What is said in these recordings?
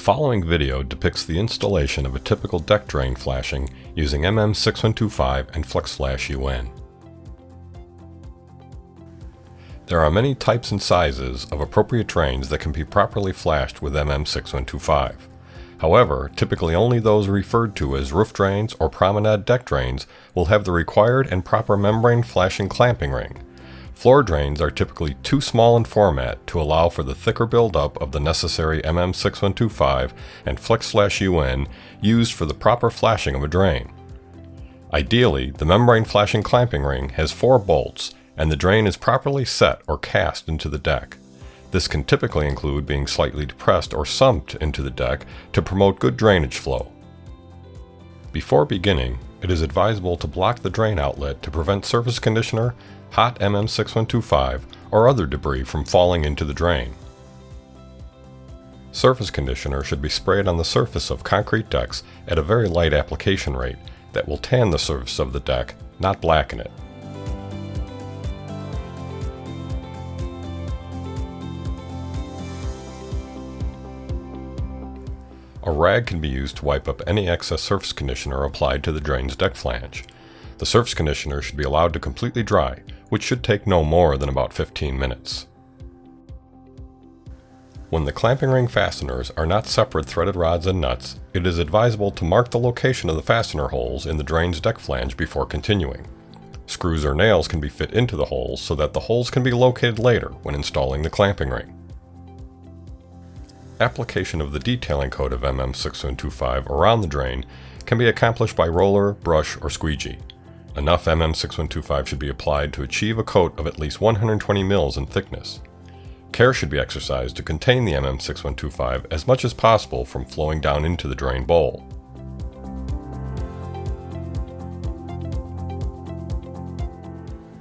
following video depicts the installation of a typical deck drain flashing using MM6125 and FlexFlash-UN. There are many types and sizes of appropriate drains that can be properly flashed with MM6125. However, typically only those referred to as roof drains or promenade deck drains will have the required and proper membrane flashing clamping ring. Floor drains are typically too small in format to allow for the thicker buildup of the necessary MM6125 and FlexFlash-UN used for the proper flashing of a drain. Ideally, the membrane flashing clamping ring has 4 bolts and the drain is properly set or cast into the deck. This can typically include being slightly depressed or sumped into the deck to promote good drainage flow. Before beginning, it is advisable to block the drain outlet to prevent surface conditioner, hot MM6125, or other debris from falling into the drain. Surface conditioner should be sprayed on the surface of concrete decks at a very light application rate that will tan the surface of the deck, not blacken it. A rag can be used to wipe up any excess surface conditioner applied to the drain's deck flange. The surface conditioner should be allowed to completely dry, which should take no more than about 15 minutes. When the clamping ring fasteners are not separate threaded rods and nuts, it is advisable to mark the location of the fastener holes in the drain's deck flange before continuing. Screws or nails can be fit into the holes so that the holes can be located later when installing the clamping ring. Application of the detailing coat of MM6125 around the drain can be accomplished by roller, brush, or squeegee. Enough MM6125 should be applied to achieve a coat of at least 120 mils in thickness. Care should be exercised to contain the MM6125 as much as possible from flowing down into the drain bowl.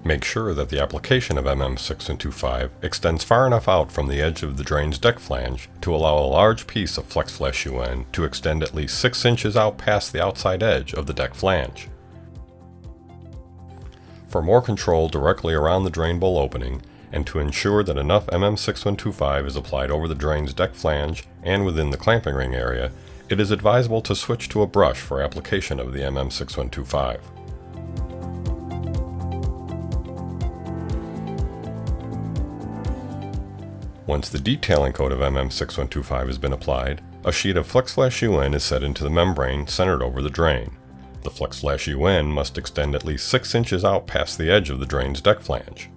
Make sure that the application of MM6125 extends far enough out from the edge of the drain's deck flange to allow a large piece of FlexFlash-UN to extend at least 6 inches out past the outside edge of the deck flange. For more control directly around the drain bowl opening, and to ensure that enough MM6125 is applied over the drain's deck flange and within the clamping ring area, it is advisable to switch to a brush for application of the MM6125. Once the detailing coat of MM6125 has been applied, a sheet of FlexFlash-UN is set into the membrane centered over the drain. The FlexFlash-UN must extend at least 6 inches out past the edge of the drain's deck flange.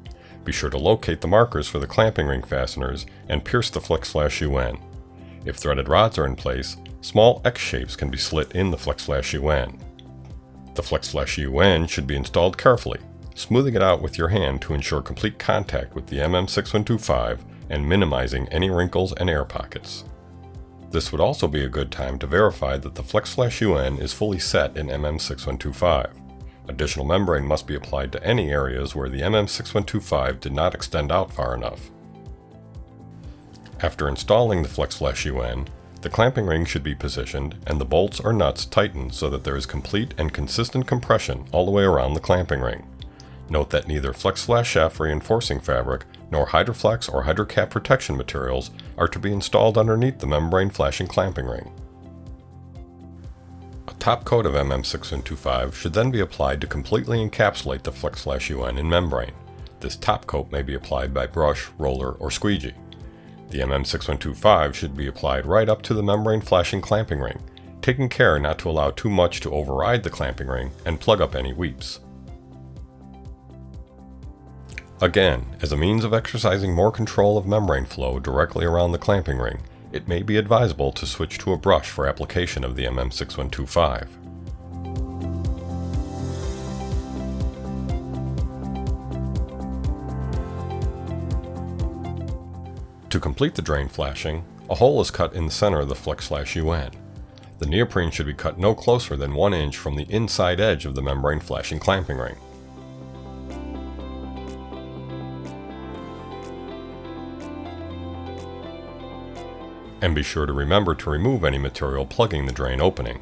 Be sure to locate the markers for the clamping ring fasteners and pierce the FlexFlash-UN. If threaded rods are in place, small X shapes can be slit in the FlexFlash-UN. The FlexFlash-UN should be installed carefully, smoothing it out with your hand to ensure complete contact with the MM6125 and minimizing any wrinkles and air pockets. This would also be a good time to verify that the FlexFlash-UN is fully set in MM6125. Additional membrane must be applied to any areas where the MM6125 did not extend out far enough. After installing the FlexFlash-UN, the clamping ring should be positioned and the bolts or nuts tightened so that there is complete and consistent compression all the way around the clamping ring. Note that neither FlexFlash shaft reinforcing fabric nor Hydroflex or Hydrocap protection materials are to be installed underneath the membrane flashing clamping ring. A top coat of MM6125 should then be applied to completely encapsulate the FlexFlash-UN in membrane. This top coat may be applied by brush, roller, or squeegee. The MM6125 should be applied right up to the membrane flashing clamping ring, taking care not to allow too much to override the clamping ring and plug up any weeps. Again, as a means of exercising more control of membrane flow directly around the clamping ring, it may be advisable to switch to a brush for application of the MM6125. To complete the drain flashing, a hole is cut in the center of the FlexFlash-UN. The neoprene should be cut no closer than 1 inch from the inside edge of the membrane flashing clamping ring. And be sure to remember to remove any material plugging the drain opening.